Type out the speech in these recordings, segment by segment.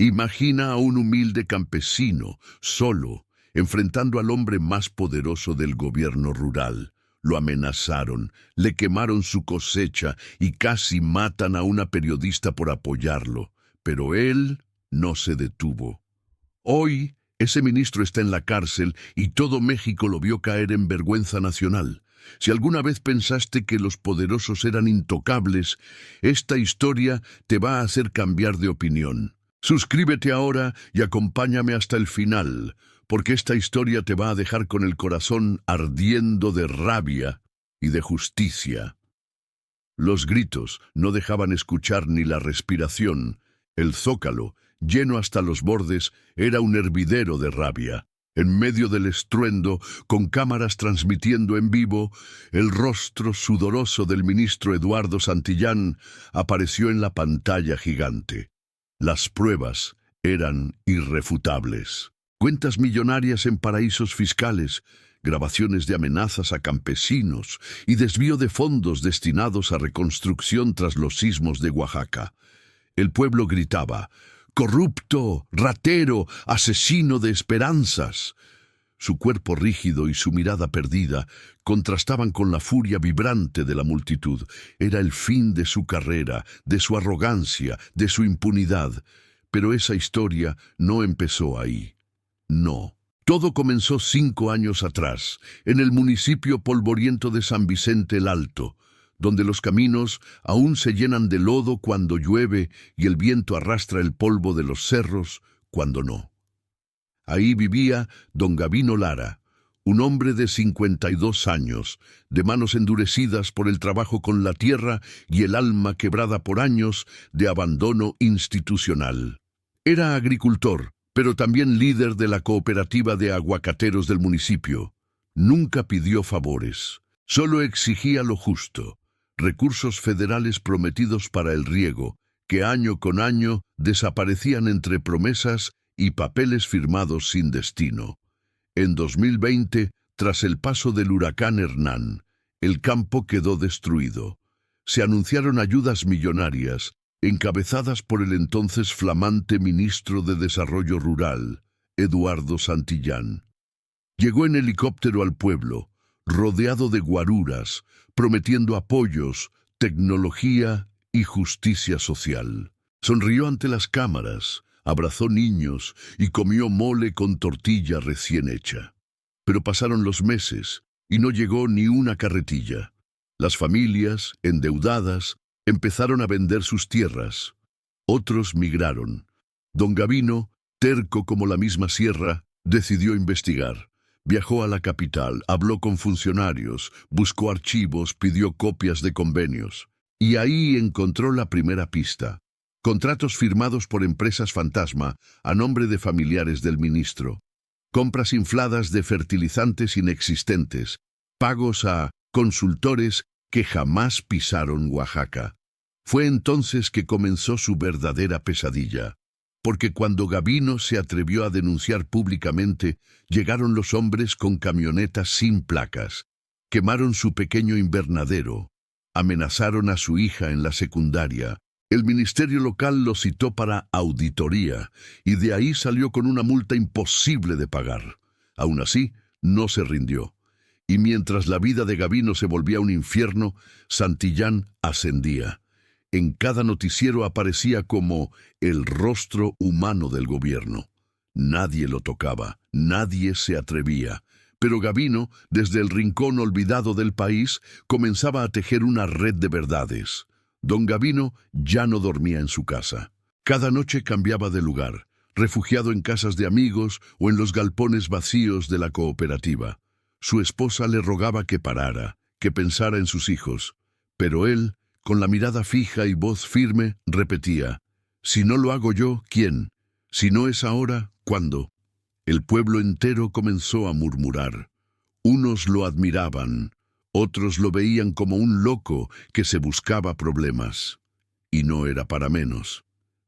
Imagina a un humilde campesino, solo, enfrentando al hombre más poderoso del gobierno rural. Lo amenazaron, le quemaron su cosecha y casi matan a una periodista por apoyarlo. Pero él no se detuvo. Hoy, ese ministro está en la cárcel y todo México lo vio caer en vergüenza nacional. Si alguna vez pensaste que los poderosos eran intocables, esta historia te va a hacer cambiar de opinión. Suscríbete ahora y acompáñame hasta el final, porque esta historia te va a dejar con el corazón ardiendo de rabia y de justicia. Los gritos no dejaban escuchar ni la respiración. El zócalo, lleno hasta los bordes, era un hervidero de rabia. En medio del estruendo, con cámaras transmitiendo en vivo, el rostro sudoroso del ministro Eduardo Santillán apareció en la pantalla gigante. Las pruebas eran irrefutables. Cuentas millonarias en paraísos fiscales, grabaciones de amenazas a campesinos y desvío de fondos destinados a reconstrucción tras los sismos de Oaxaca. El pueblo gritaba: «¡Corrupto! ¡Ratero! ¡Asesino de esperanzas!». Su cuerpo rígido y su mirada perdida contrastaban con la furia vibrante de la multitud. Era el fin de su carrera, de su arrogancia, de su impunidad. Pero esa historia no empezó ahí. No. Todo comenzó 5 años atrás, en el municipio polvoriento de San Vicente el Alto, donde los caminos aún se llenan de lodo cuando llueve y el viento arrastra el polvo de los cerros cuando no. Ahí vivía don Gabino Lara, un hombre de 52 años, de manos endurecidas por el trabajo con la tierra y el alma quebrada por años de abandono institucional. Era agricultor, pero también líder de la cooperativa de aguacateros del municipio. Nunca pidió favores, solo exigía lo justo: recursos federales prometidos para el riego, que año con año desaparecían entre promesas y papeles firmados sin destino. En 2020, tras el paso del huracán Hernán, el campo quedó destruido. Se anunciaron ayudas millonarias, encabezadas por el entonces flamante ministro de Desarrollo Rural, Eduardo Santillán. Llegó en helicóptero al pueblo, rodeado de guaruras, prometiendo apoyos, tecnología y justicia social. Sonrió ante las cámaras, abrazó niños y comió mole con tortilla recién hecha. Pero pasaron los meses y no llegó ni una carretilla. Las familias, endeudadas, empezaron a vender sus tierras. Otros migraron. Don Gabino, terco como la misma sierra, decidió investigar. Viajó a la capital, habló con funcionarios, buscó archivos, pidió copias de convenios. Y ahí encontró la primera pista: contratos firmados por empresas fantasma a nombre de familiares del ministro. Compras infladas de fertilizantes inexistentes, pagos a consultores que jamás pisaron Oaxaca. Fue entonces que comenzó su verdadera pesadilla, porque cuando Gabino se atrevió a denunciar públicamente, llegaron los hombres con camionetas sin placas, quemaron su pequeño invernadero, amenazaron a su hija en la secundaria. El ministerio local lo citó para auditoría y de ahí salió con una multa imposible de pagar. Aún así, no se rindió. Y mientras la vida de Gabino se volvía un infierno, Santillán ascendía. En cada noticiero aparecía como el rostro humano del gobierno. Nadie lo tocaba, nadie se atrevía. Pero Gabino, desde el rincón olvidado del país, comenzaba a tejer una red de verdades. Don Gabino ya no dormía en su casa. Cada noche cambiaba de lugar, refugiado en casas de amigos o en los galpones vacíos de la cooperativa. Su esposa le rogaba que parara, que pensara en sus hijos. Pero él, con la mirada fija y voz firme, repetía: «Si no lo hago yo, ¿quién? Si no es ahora, ¿cuándo?». El pueblo entero comenzó a murmurar. Unos lo admiraban, otros lo veían como un loco que se buscaba problemas. Y no era para menos.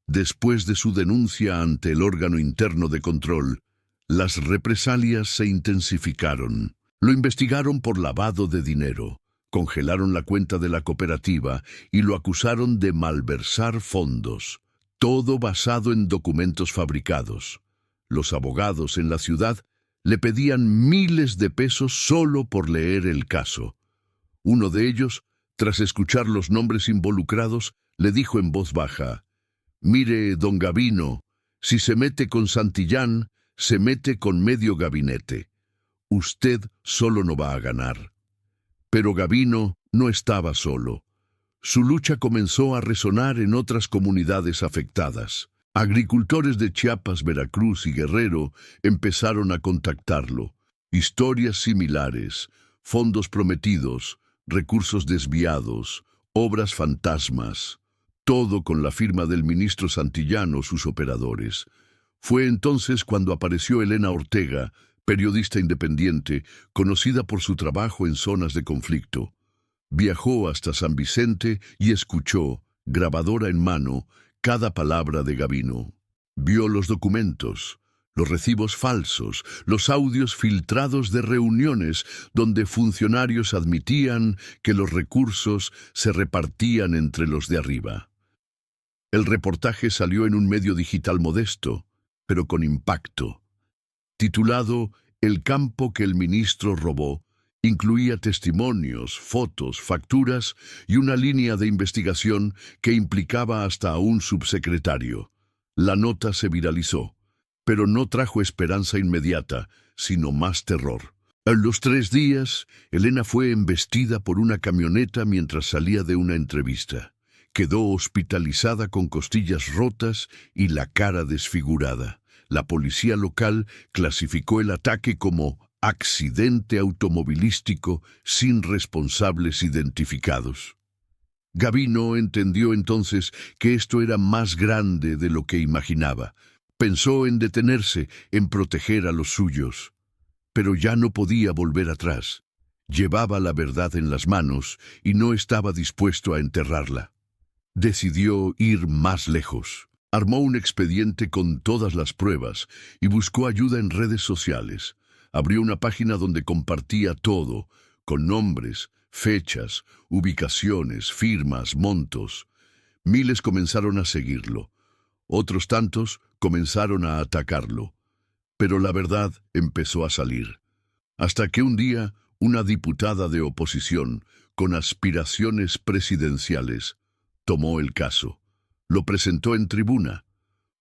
Después de su denuncia ante el órgano interno de control, las represalias se intensificaron. Lo investigaron por lavado de dinero, congelaron la cuenta de la cooperativa y lo acusaron de malversar fondos. todo basado en documentos fabricados. Los abogados en la ciudad le pedían miles de pesos solo por leer el caso. Uno de ellos, tras escuchar los nombres involucrados, le dijo en voz baja: «Mire, don Gavino, si se mete con Santillán, se mete con medio gabinete. Usted solo no va a ganar». Pero Gavino no estaba solo. Su lucha comenzó a resonar en otras comunidades afectadas. Agricultores de Chiapas, Veracruz y Guerrero empezaron a contactarlo. Historias similares, fondos prometidos, recursos desviados, obras fantasmas, todo con la firma del ministro Santillán o sus operadores. Fue entonces cuando apareció Elena Ortega, periodista independiente, conocida por su trabajo en zonas de conflicto. Viajó hasta San Vicente y escuchó, grabadora en mano, cada palabra de Gavino. Vio los documentos, los recibos falsos, los audios filtrados de reuniones donde funcionarios admitían que los recursos se repartían entre los de arriba. El reportaje salió en un medio digital modesto, pero con impacto. Titulado «El campo que el ministro robó», incluía testimonios, fotos, facturas y una línea de investigación que implicaba hasta a un subsecretario. La nota se viralizó, pero no trajo esperanza inmediata, sino más terror. A los 3 días, Elena fue embestida por una camioneta mientras salía de una entrevista. Quedó hospitalizada con costillas rotas y la cara desfigurada. La policía local clasificó el ataque como accidente automovilístico sin responsables identificados. Gavino entendió entonces que esto era más grande de lo que imaginaba. Pensó en detenerse, en proteger a los suyos. Pero ya no podía volver atrás. Llevaba la verdad en las manos y no estaba dispuesto a enterrarla. Decidió ir más lejos. Armó un expediente con todas las pruebas y buscó ayuda en redes sociales. Abrió una página donde compartía todo, con nombres, fechas, ubicaciones, firmas, montos. Miles comenzaron a seguirlo. Otros tantos comenzaron a atacarlo. Pero la verdad empezó a salir. Hasta que un día, una diputada de oposición, con aspiraciones presidenciales, tomó el caso. Lo presentó en tribuna,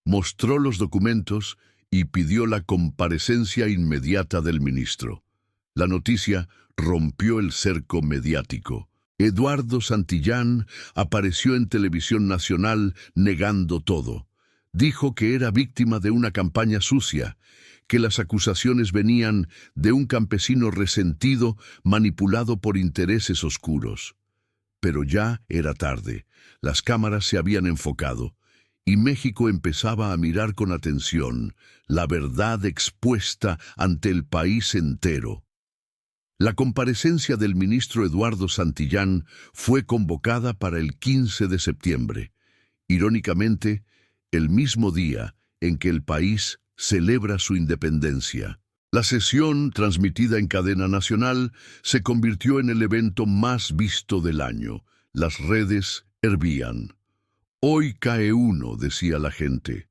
mostró los documentos y pidió la comparecencia inmediata del ministro. La noticia rompió el cerco mediático. Eduardo Santillán apareció en televisión nacional negando todo. Dijo que era víctima de una campaña sucia, que las acusaciones venían de un campesino resentido manipulado por intereses oscuros. Pero ya era tarde. Las cámaras se habían enfocado y México empezaba a mirar con atención la verdad expuesta ante el país entero. La comparecencia del ministro Eduardo Santillán fue convocada para el 15 de septiembre, irónicamente, el mismo día en que el país celebra su independencia. La sesión, transmitida en cadena nacional, se convirtió en el evento más visto del año. Las redes hervían. «Hoy cae uno», decía la gente.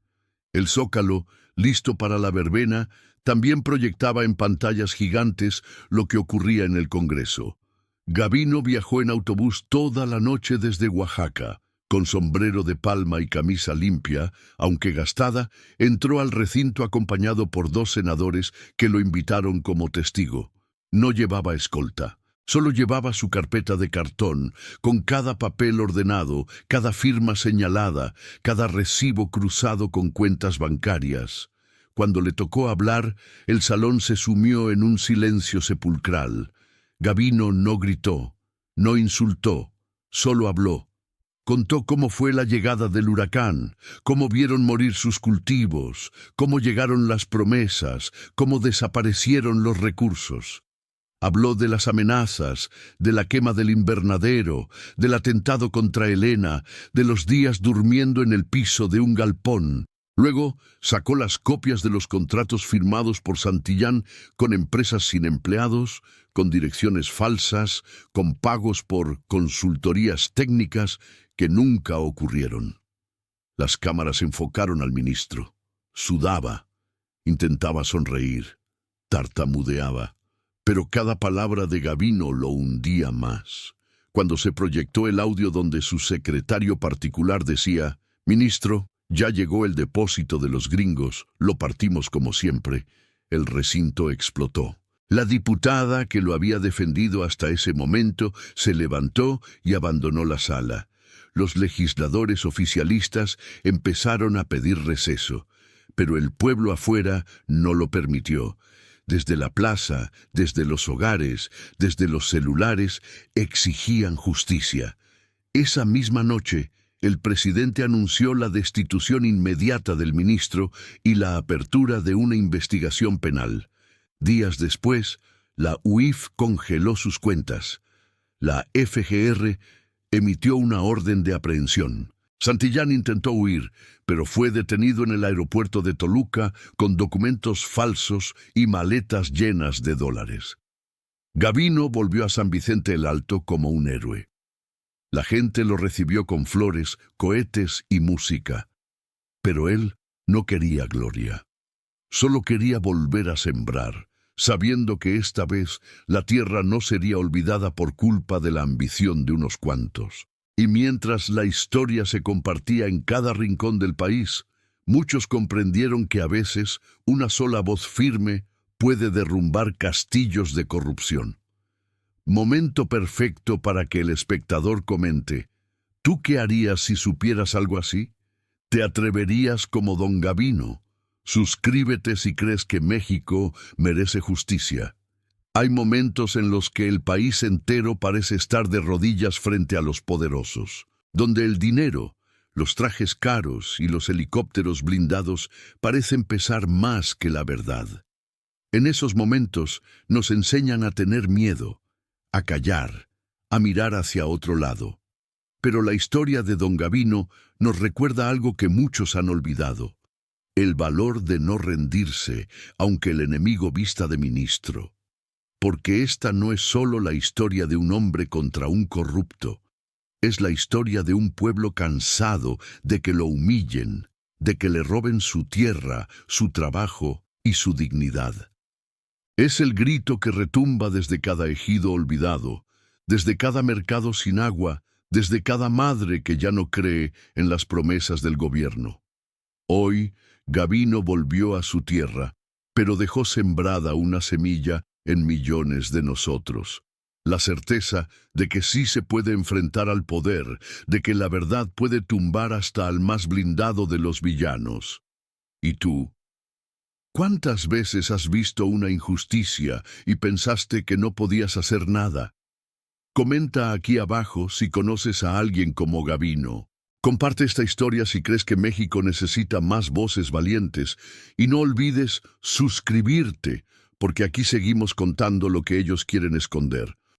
El Zócalo, listo para la verbena, también proyectaba en pantallas gigantes lo que ocurría en el Congreso. Gavino viajó en autobús toda la noche desde Oaxaca. Con sombrero de palma y camisa limpia, aunque gastada, entró al recinto acompañado por 2 senadores que lo invitaron como testigo. No llevaba escolta. Solo llevaba su carpeta de cartón, con cada papel ordenado, cada firma señalada, cada recibo cruzado con cuentas bancarias. Cuando le tocó hablar, el salón se sumió en un silencio sepulcral. Gavino no gritó, no insultó, solo habló. Contó cómo fue la llegada del huracán, cómo vieron morir sus cultivos, cómo llegaron las promesas, cómo desaparecieron los recursos. Habló de las amenazas, de la quema del invernadero, del atentado contra Elena, de los días durmiendo en el piso de un galpón. Luego sacó las copias de los contratos firmados por Santillán con empresas sin empleados, con direcciones falsas, con pagos por consultorías técnicas que nunca ocurrieron. Las cámaras enfocaron al ministro. Sudaba, intentaba sonreír, tartamudeaba, pero cada palabra de Gavino lo hundía más. Cuando se proyectó el audio donde su secretario particular decía: «Ministro, ya llegó el depósito de los gringos, lo partimos como siempre», el recinto explotó. La diputada que lo había defendido hasta ese momento se levantó y abandonó la sala. Los legisladores oficialistas empezaron a pedir receso, pero el pueblo afuera no lo permitió. Desde la plaza, desde los hogares, desde los celulares, exigían justicia. Esa misma noche, el presidente anunció la destitución inmediata del ministro y la apertura de una investigación penal. Días después, la UIF congeló sus cuentas. La FGR emitió una orden de aprehensión. Santillán intentó huir, pero fue detenido en el aeropuerto de Toluca con documentos falsos y maletas llenas de dólares. Gavino volvió a San Vicente el Alto como un héroe. La gente lo recibió con flores, cohetes y música. Pero él no quería gloria. Solo quería volver a sembrar, sabiendo que esta vez la tierra no sería olvidada por culpa de la ambición de unos cuantos. Y mientras la historia se compartía en cada rincón del país, muchos comprendieron que a veces una sola voz firme puede derrumbar castillos de corrupción. Momento perfecto para que el espectador comente: ¿tú qué harías si supieras algo así? ¿Te atreverías como don Gavino? Suscríbete si crees que México merece justicia. Hay momentos en los que el país entero parece estar de rodillas frente a los poderosos, donde el dinero, los trajes caros y los helicópteros blindados parecen pesar más que la verdad. En esos momentos nos enseñan a tener miedo, a callar, a mirar hacia otro lado. Pero la historia de don Gavino nos recuerda algo que muchos han olvidado: el valor de no rendirse, aunque el enemigo vista de ministro. Porque esta no es solo la historia de un hombre contra un corrupto, es la historia de un pueblo cansado de que lo humillen, de que le roben su tierra, su trabajo y su dignidad. Es el grito que retumba desde cada ejido olvidado, desde cada mercado sin agua, desde cada madre que ya no cree en las promesas del gobierno. Hoy, Gavino volvió a su tierra, pero dejó sembrada una semilla en millones de nosotros. La certeza de que sí se puede enfrentar al poder, de que la verdad puede tumbar hasta al más blindado de los villanos. ¿Y tú? ¿Cuántas veces has visto una injusticia y pensaste que no podías hacer nada? Comenta aquí abajo si conoces a alguien como Gavino. Comparte esta historia si crees que México necesita más voces valientes, y no olvides suscribirte, porque aquí seguimos contando lo que ellos quieren esconder.